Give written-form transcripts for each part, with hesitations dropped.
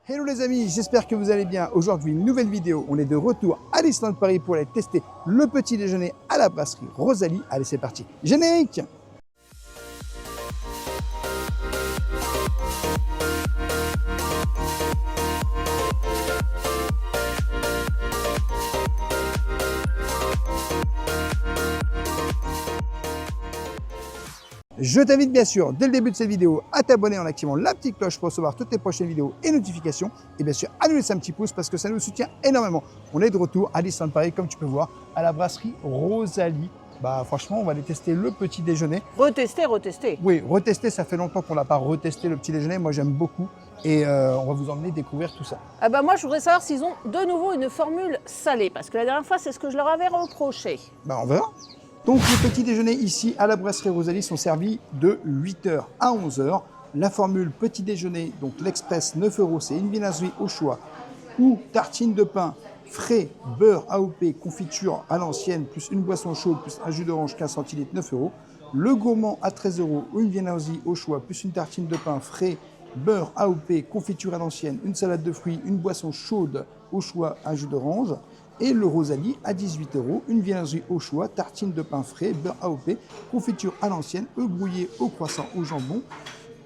Hello les amis, j'espère que vous allez bien. Aujourd'hui, une nouvelle vidéo. On est de retour à Disneyland Paris pour aller tester le petit déjeuner à la brasserie Rosalie. Allez, c'est parti. Générique! Je t'invite bien sûr, dès le début de cette vidéo, à t'abonner en activant la petite cloche pour recevoir toutes les prochaines vidéos et notifications. Et bien sûr, à nous laisser un petit pouce parce que ça nous soutient énormément. On est de retour à Disneyland Paris, comme tu peux voir, à la brasserie Rosalie. Bah franchement, on va aller tester le petit déjeuner. Retester. Oui, retester, ça fait longtemps qu'on n'a pas retesté le petit déjeuner. Moi, j'aime beaucoup et on va vous emmener découvrir tout ça. Ah bah moi, je voudrais savoir s'ils ont de nouveau une formule salée. Parce que la dernière fois, c'est ce que je leur avais reproché. Bah on verra. Donc les petits déjeuners ici à la brasserie Rosalie sont servis de 8h à 11h. La formule petit déjeuner, donc l'express 9 €, c'est une viennoiserie au choix ou tartine de pain frais, beurre AOP, confiture à l'ancienne, plus une boisson chaude, plus un jus d'orange 15 centilitres, 9 €. Le gourmand à 13 € ou une viennoiserie au choix, plus une tartine de pain frais, beurre AOP, confiture à l'ancienne, une salade de fruits, une boisson chaude au choix, un jus d'orange. Et le Rosalie à 18 €, une viennoiserie au choix, tartine de pain frais, beurre AOP, confiture à l'ancienne, œufs brouillés au croissant au jambon,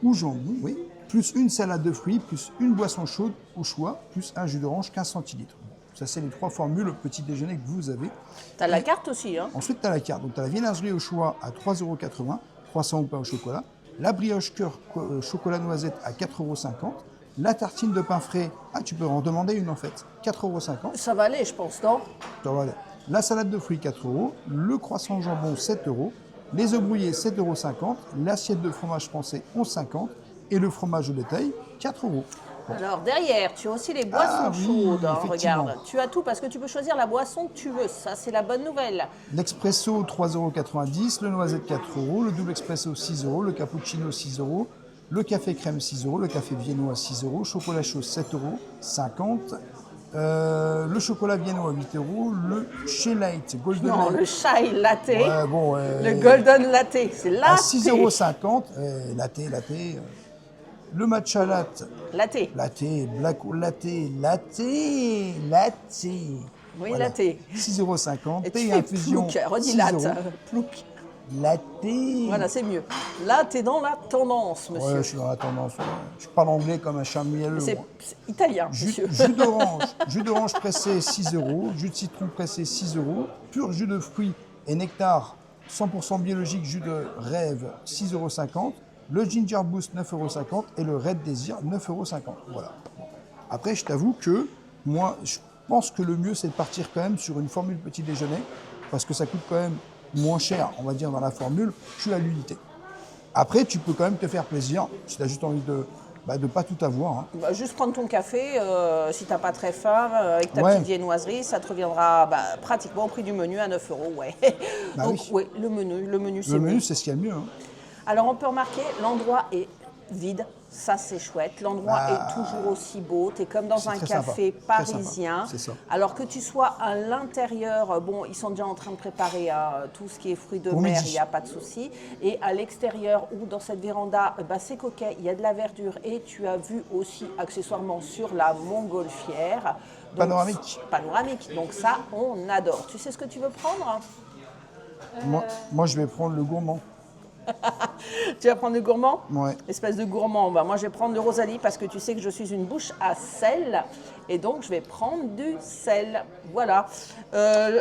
oui, plus une salade de fruits, plus une boisson chaude au choix, plus un jus d'orange 15 centilitres. Ça, c'est les trois formules au petit déjeuner que vous avez. T'as la carte aussi, hein? Ensuite, tu as la carte. Donc, tu as la viennoiserie au choix à 3,80 €, croissant ou pain au chocolat. La brioche cœur chocolat noisette à 4,50 €. La tartine de pain frais, tu peux en demander une en fait, 4,50 €. Ça va aller, je pense, non? Ça va aller. La salade de fruits, 4 €. Le croissant au jambon, 7 €. Les œufs brouillés, 7,50 €. L'assiette de fromage français, 11,50 €. Et le fromage au détail, 4 €. Bon. Alors derrière, tu as aussi les boissons oui, chaudes, hein, effectivement. regarde. Tu as tout parce que tu peux choisir la boisson que tu veux. Ça, c'est la bonne nouvelle. L'expresso, 3,90 €. Le noisette, 4 €. Le double expresso, 6 €. Le cappuccino, 6 €. Le café crème, 6 €. Le café viennois, 6 €. Chocolat chaud, 7,50 €. Le chocolat viennois, 8 €. Le Shea Light Golden Non, Light. le chai latte, Ouais, bon, le golden latte, c'est à latte. 6,50 €. Latte. Le matcha latte. Latte. Latte, black latte. Oui, latte. 6,50 €. Et tu Thé fais infusion, plouc, redis 6 latte. €. Plouc. Latte. Voilà, c'est mieux. Là, tu es dans la tendance, monsieur. Ouais, je suis dans la tendance. Ouais. Je parle anglais comme un chat mielleux. C'est moi. italien, monsieur. Jus d'orange pressé, 6 €. Jus de citron pressé, 6 €. Pur jus de fruits et nectar, 100% biologique, jus de rêve, 6,50 €. Le ginger boost, 9,50 € et le red désir, 9,50 €. Voilà. Après, je t'avoue que moi, je pense que le mieux, c'est de partir quand même sur une formule petit déjeuner parce que ça coûte quand même moins cher, on va dire, dans la formule, tu as l'unité. Après, tu peux quand même te faire plaisir si tu as juste envie de ne pas tout avoir. Hein. Bah, juste prendre ton café, si t'as pas très faim, avec ta Ouais. petite viennoiserie, ça te reviendra pratiquement au prix du menu à 9 €, ouais. Bah Donc, oui. le menu, c'est Le mieux. menu, c'est ce qu'il y a de mieux. Hein. Alors, on peut remarquer, l'endroit est vide, ça c'est chouette. L'endroit est toujours aussi beau, tu es comme dans C'est un très café sympa, très parisien. sympa, c'est ça. Alors que tu sois à l'intérieur, bon, ils sont déjà en train de préparer tout ce qui est fruits de Pour mer, midi. il n'y a pas de souci. Et à l'extérieur ou dans cette véranda, c'est coquet, il y a de la verdure et tu as vu aussi accessoirement sur la montgolfière. Donc, panoramique, donc ça on adore. Tu sais ce que tu veux prendre? Moi, je vais prendre le gourmand. Tu vas prendre le gourmand? Ouais. Espèce de gourmand. Moi, je vais prendre le Rosalie parce que tu sais que je suis une bouche à sel. Et donc, je vais prendre du sel. Voilà.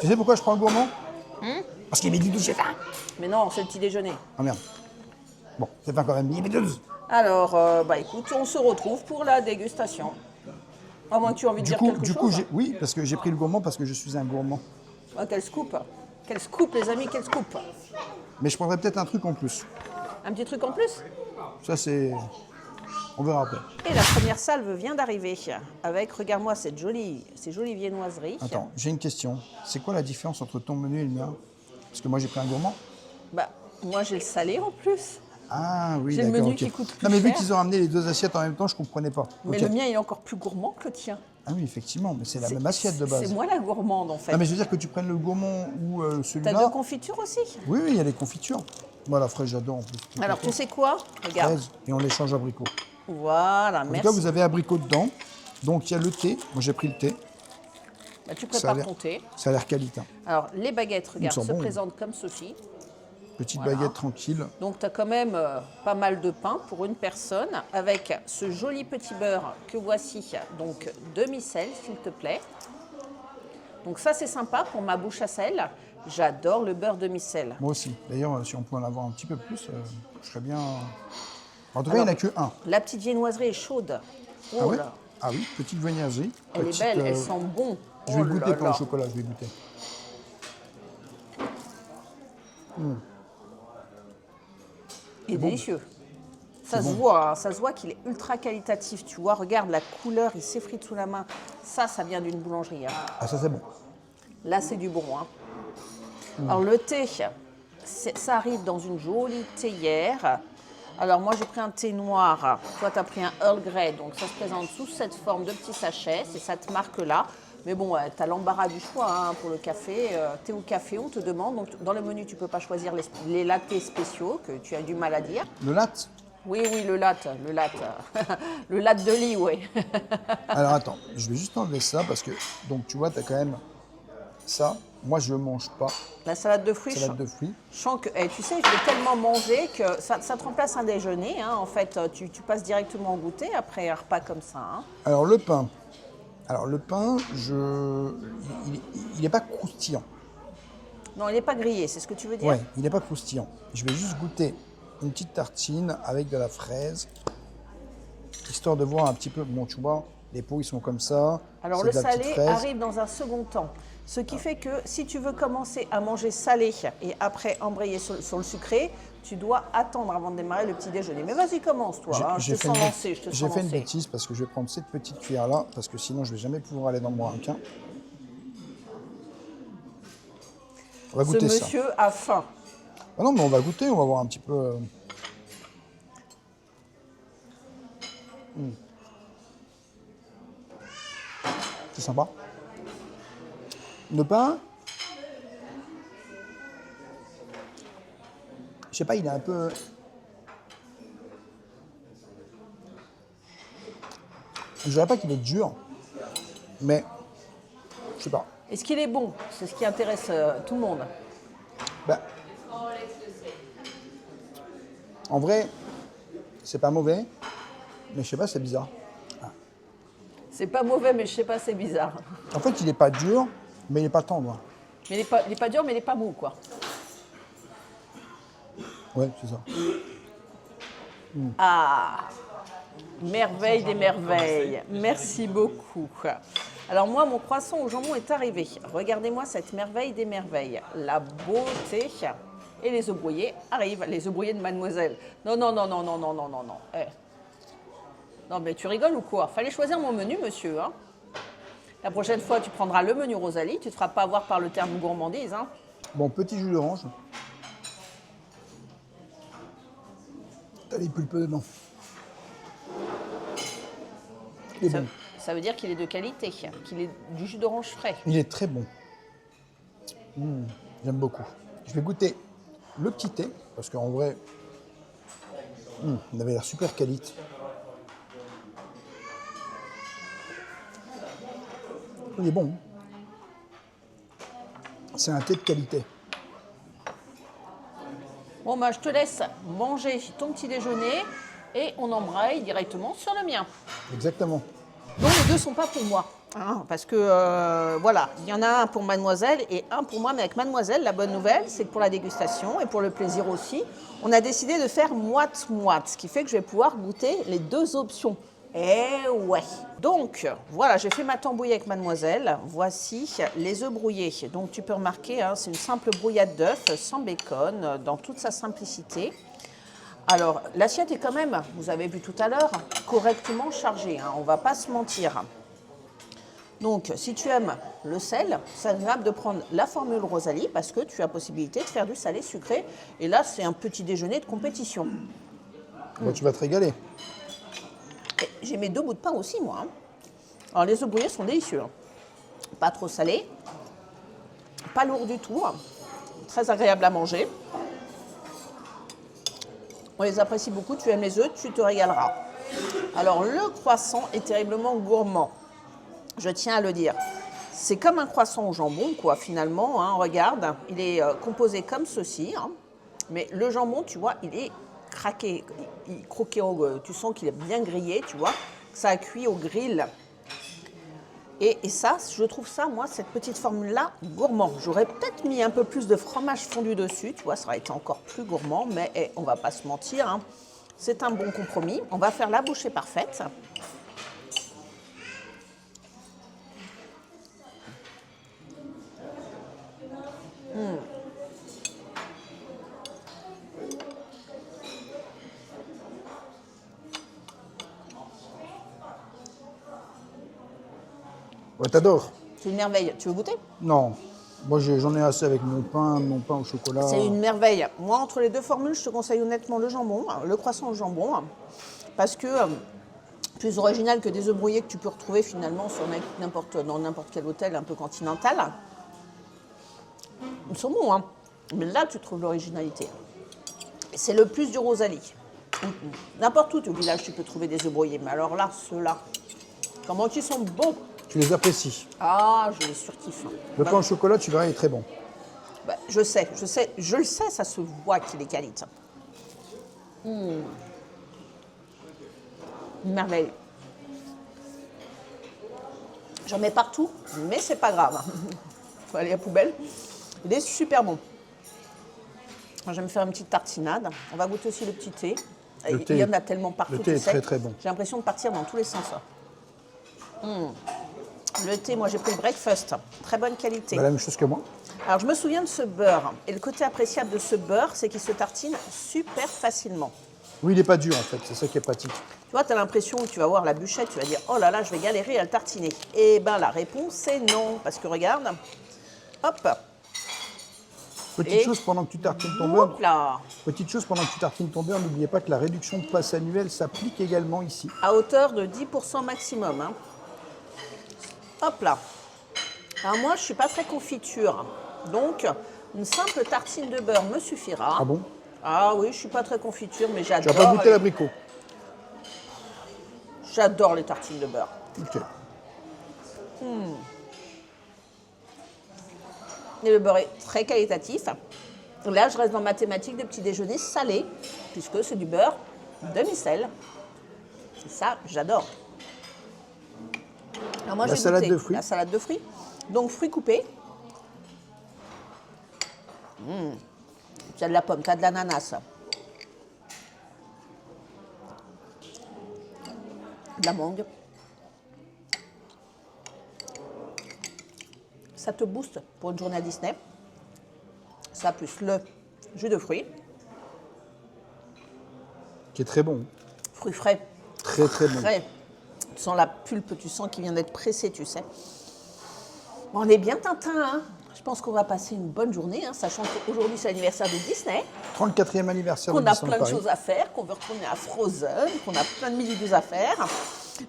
Tu sais pourquoi je prends le gourmand? Parce qu'il est midi 12, j'ai faim. Mais non, c'est le petit déjeuner. Ah merde. Bon, c'est faim quand même. Midi 12. Alors, écoute, on se retrouve pour la dégustation. À moins que tu aies envie de dire quelque chose. Oui, parce que j'ai pris le gourmand parce que je suis un gourmand. Ah, quel scoop! Quel scoop, les amis, quel scoop! Mais je prendrais peut-être un truc en plus. Un petit truc en plus? Ça, c'est... On verra après. Et la première salve vient d'arriver avec, regarde-moi, ces jolies viennoiseries. Attends, j'ai une question. C'est quoi la différence entre ton menu et le mien? Parce que moi, j'ai pris un gourmand. Moi, j'ai le salé en plus. Ah oui, J'ai le d'accord. menu Ok. qui coûte plus Non, mais vu cher. qu'ils ont ramené les deux assiettes en même temps, je comprenais pas. Mais Ok. le mien, il est encore plus gourmand que le tien. Ah oui, effectivement, mais c'est la même assiette de base. C'est moi la gourmande, en fait. Non, mais je veux dire que tu prennes le gourmand ou T'as celui-là. deux confitures aussi? Oui, il y a les confitures. Moi, la fraise, j'adore en plus. Alors, tu sais quoi? Regarde. Fraise, et on les change abricot. Voilà, En tout merci. cas, vous avez abricot dedans. Donc il y a le thé. Moi j'ai pris le thé. Bah, tu prépares ton thé. Ça a l'air qualité. Alors les baguettes, regarde, se bon, présentent comme ceci. Petite baguette tranquille. Donc tu as quand même pas mal de pain pour une personne avec ce joli petit beurre que voici, donc demi-sel s'il te plaît. Donc ça c'est sympa pour ma bouche à sel. J'adore le beurre demi-sel. Moi aussi. D'ailleurs, si on pouvait en avoir un petit peu plus, je serais bien... En tout cas, il n'y en a que un. La petite viennoiserie est chaude. Oh ah, ouais là. Ah oui, petite viennoiserie. Elle est belle, elle sent bon. Je vais goûter pas au chocolat, je vais goûter. Il est délicieux. Ça se voit qu'il est ultra qualitatif. Tu vois, regarde la couleur, il s'effrite sous la main. Ça vient d'une boulangerie. Hein. Ah, ça c'est bon. Là, c'est du bon. Hein. Alors, le thé, ça arrive dans une jolie théière. Alors, moi, j'ai pris un thé noir. Toi, tu as pris un Earl Grey. Donc, ça se présente sous cette forme de petit sachet. C'est cette marque-là. Mais bon, tu as l'embarras du choix hein, pour le café. Thé ou café, on te demande. Donc, dans le menu, tu ne peux pas choisir les lattés spéciaux, que tu as du mal à dire. Le latte? Oui, le latte. Le latte de lit, oui. Alors, attends, je vais juste enlever ça parce que, donc, tu vois, tu as quand même ça. Moi, je ne mange pas. La salade de fruits. Salade de fruits. Je sens que, tu sais, je l'ai tellement mangé que ça te remplace un déjeuner. Hein. En fait, tu passes directement au goûter après un repas comme ça. Hein. Alors, le pain. Il n'est pas croustillant. Non, il n'est pas grillé, c'est ce que tu veux dire? Oui, il n'est pas croustillant. Je vais juste goûter une petite tartine avec de la fraise, histoire de voir un petit peu. Bon, tu vois, les pots, ils sont comme ça. Alors, le salé arrive dans un second temps. Ce qui fait que si tu veux commencer à manger salé et après embrayer sur le sucré, tu dois attendre avant de démarrer le petit déjeuner. Mais vas-y, commence toi. Je te sens lancé. J'ai fait une bêtise parce que je vais prendre cette petite cuillère-là, parce que sinon je ne vais jamais pouvoir aller dans mon ramequin. On va goûter ça. Ce monsieur a faim. Ah non, mais on va goûter, on va voir un petit peu. C'est sympa. Le pain, je sais pas, il est un peu... Je dirais pas qu'il est dur, mais je sais pas. Est-ce qu'il est bon? C'est ce qui intéresse tout le monde. Ben, en vrai, c'est pas mauvais, mais je sais pas, c'est bizarre. C'est pas mauvais, mais je sais pas, c'est bizarre. En fait, il est pas dur, mais il est pas tendre. Mais il est pas dur, mais il est pas mou, quoi. Ouais, c'est ça. Ah, merveille des merveilles. Merci beaucoup. Alors moi, mon croissant au jambon est arrivé. Regardez-moi cette merveille des merveilles. La beauté. Et les œufs brouillés arrivent. Les œufs brouillés de mademoiselle. Non. Eh. Non, mais tu rigoles ou quoi? Fallait choisir mon menu, monsieur. Hein. La prochaine fois, tu prendras le menu Rosalie. Tu ne te feras pas avoir par le terme gourmandise. Hein. Bon, petit jus d'orange. T'as les pulpes dedans. Il est bon. Ça veut dire qu'il est de qualité, qu'il est du jus d'orange frais. Il est très bon. J'aime beaucoup. Je vais goûter le petit thé, parce qu'en vrai, il avait l'air super qualité. Il est bon. C'est un thé de qualité. Bon, bah, je te laisse manger ton petit déjeuner et on embraye directement sur le mien. Exactement. Donc les deux ne sont pas pour moi. Hein, parce que voilà, il y en a un pour mademoiselle et un pour moi. Mais avec mademoiselle, la bonne nouvelle, c'est que pour la dégustation et pour le plaisir aussi, on a décidé de faire moite-moite. Ce qui fait que je vais pouvoir goûter les deux options. Eh ouais. Donc, voilà, j'ai fait ma tambouille avec mademoiselle. Voici les œufs brouillés. Donc, tu peux remarquer, hein, c'est une simple brouillade d'œufs sans bacon, dans toute sa simplicité. Alors, l'assiette est quand même, vous avez vu tout à l'heure, correctement chargée. Hein, on ne va pas se mentir. Donc, si tu aimes le sel, c'est agréable de prendre la formule Rosalie parce que tu as possibilité de faire du salé sucré. Et là, c'est un petit déjeuner de compétition. Bon, tu vas te régaler. J'ai mes 2 bouts de pain aussi, moi. Hein. Alors, les œufs brouillés sont délicieux. Hein. Pas trop salés, pas lourd du tout. Hein. Très agréable à manger. On les apprécie beaucoup. Tu aimes les œufs, tu te régaleras. Alors, le croissant est terriblement gourmand. Je tiens à le dire. C'est comme un croissant au jambon, quoi, finalement. Hein, regarde, il est composé comme ceci. Hein, mais le jambon, tu vois, il est craqué, croqué. Tu sens qu'il est bien grillé, tu vois. Ça a cuit au grill. Et ça, je trouve ça, moi, cette petite formule-là, gourmand. J'aurais peut-être mis un peu plus de fromage fondu dessus, tu vois, ça aurait été encore plus gourmand, mais on va pas se mentir, hein, c'est un bon compromis. On va faire la bouchée parfaite. Ouais, t'adores. C'est une merveille. Tu veux goûter? Non. Moi, j'en ai assez avec mon pain au chocolat. C'est une merveille. Moi, entre les deux formules, je te conseille honnêtement le jambon, le croissant au jambon, parce que plus original que des œufs brouillés que tu peux retrouver finalement dans n'importe quel hôtel un peu continental. Ils sont bons, hein. Mais là, tu trouves l'originalité. C'est le plus du Rosalie. N'importe où au village, tu peux trouver des œufs brouillés. Mais alors là, ceux-là, comment ils sont bons! Tu les apprécies. Ah, je les surkiffe. Le pain au chocolat, tu verras, il est très bon. Bah, je le sais, ça se voit qu'il est qualité. Une merveille. J'en mets partout, mais c'est pas grave. Faut aller à la poubelle. Il est super bon. Moi, je vais me faire une petite tartinade. On va goûter aussi le petit thé. Il y en a tellement partout. Le thé est très très bon. J'ai l'impression de partir dans tous les sens. Le thé, moi j'ai pris le breakfast, très bonne qualité. Bah, la même chose que moi. Alors je me souviens de ce beurre, et le côté appréciable de ce beurre, c'est qu'il se tartine super facilement. Oui, il n'est pas dur en fait, c'est ça qui est pratique. Tu vois, tu as l'impression que tu vas voir la bûchette, tu vas dire « Oh là là, je vais galérer à le tartiner ». Eh bien la réponse c'est non, parce que regarde, hop. Petite chose pendant que tu tartines ton beurre. Là. Petite chose pendant que tu tartines ton beurre, n'oubliez pas que la réduction de passe annuelle s'applique également ici. À hauteur de 10% maximum. Hein. Hop là. Alors moi, je ne suis pas très confiture. Donc, une simple tartine de beurre me suffira. Ah bon? Ah oui, je ne suis pas très confiture, mais Tu j'adore. n'as pas goûté l'abricot? J'adore les tartines de beurre. Ok. Et le beurre est très qualitatif. Là, je reste dans ma thématique de petit déjeuner salé, puisque c'est du beurre demi-sel. Et ça, j'adore. Alors moi, La j'ai salade goûté de fruits. la salade de fruits. Donc, fruits coupés. Tu as de la pomme, tu as de l'ananas. De la mangue. Ça te booste pour une journée à Disney. Ça plus le jus de fruits. Qui est très bon. Fruits frais. Très très bon. Frais. Tu sens la pulpe, tu sens qu'il vient d'être pressé, tu sais. Bon, on est bien Tintin, hein. Je pense qu'on va passer une bonne journée, hein, sachant qu'aujourd'hui c'est l'anniversaire de Disney. 34e anniversaire de Qu'on a Disneyland plein de Paris. choses à faire, qu'on veut retourner à Frozen, qu'on a plein de milliers à faire.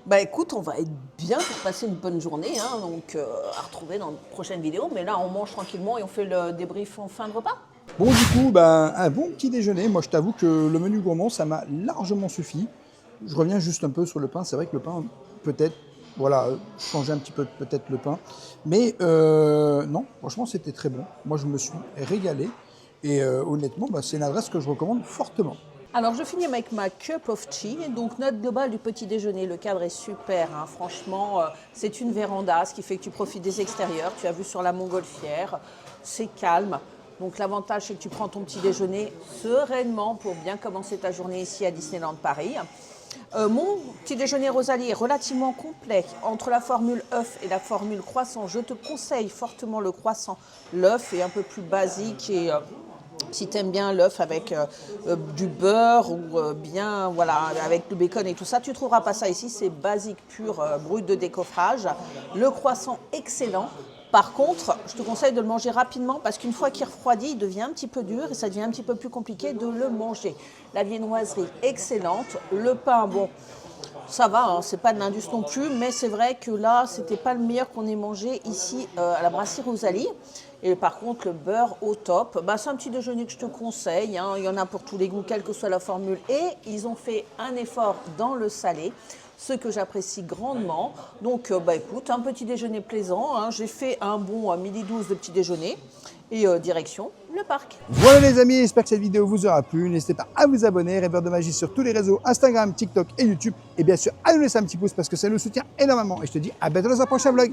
Bah écoute, on va être bien pour passer une bonne journée, hein, donc à retrouver dans de prochaines vidéos. Mais là, on mange tranquillement et on fait le débrief en fin de repas. Bon, du coup, ben, un bon petit déjeuner. Moi, je t'avoue que le menu gourmand, ça m'a largement suffi. Je reviens juste un peu sur le pain. C'est vrai que le pain, peut-être, voilà, changer un petit peu peut-être le pain. Mais non, franchement, c'était très bon. Moi, je me suis régalé. Et honnêtement, ben, c'est une adresse que je recommande fortement. Alors, je finis avec ma cup of tea. Donc, note globale du petit déjeuner. Le cadre est super. Hein. Franchement, c'est une véranda, ce qui fait que tu profites des extérieurs. Tu as vu sur la montgolfière. C'est calme. Donc, l'avantage, c'est que tu prends ton petit déjeuner sereinement pour bien commencer ta journée ici à Disneyland Paris. Mon petit déjeuner Rosalie est relativement complet. Entre la formule œuf et la formule croissant, je te conseille fortement le croissant. L'œuf est un peu plus basique et si tu aimes bien l'œuf avec du beurre ou bien voilà, avec du bacon et tout ça, tu ne trouveras pas ça ici. C'est basique, pur, brut de décoffrage. Le croissant, excellent. Par contre, je te conseille de le manger rapidement parce qu'une fois qu'il refroidit, il devient un petit peu dur et ça devient un petit peu plus compliqué de le manger. La viennoiserie, excellente. Le pain, bon, ça va, hein, c'est pas de l'Indus non plus, mais c'est vrai que là, c'était pas le meilleur qu'on ait mangé ici à la brasserie Rosalie. Et par contre, le beurre au top, bah, c'est un petit déjeuner que je te conseille. Hein. Il y en a pour tous les goûts, quelle que soit la formule. Et ils ont fait un effort dans le salé, ce que j'apprécie grandement. Donc, bah, écoute, un petit déjeuner plaisant. Hein. J'ai fait un bon 12h de petit déjeuner. Et direction le parc. Voilà les amis, j'espère que cette vidéo vous aura plu. N'hésitez pas à vous abonner, Rêveur de Magie sur tous les réseaux, Instagram, TikTok et YouTube. Et bien sûr, à nous laisser un petit pouce parce que ça nous soutient énormément. Et je te dis à bientôt dans un prochain vlog.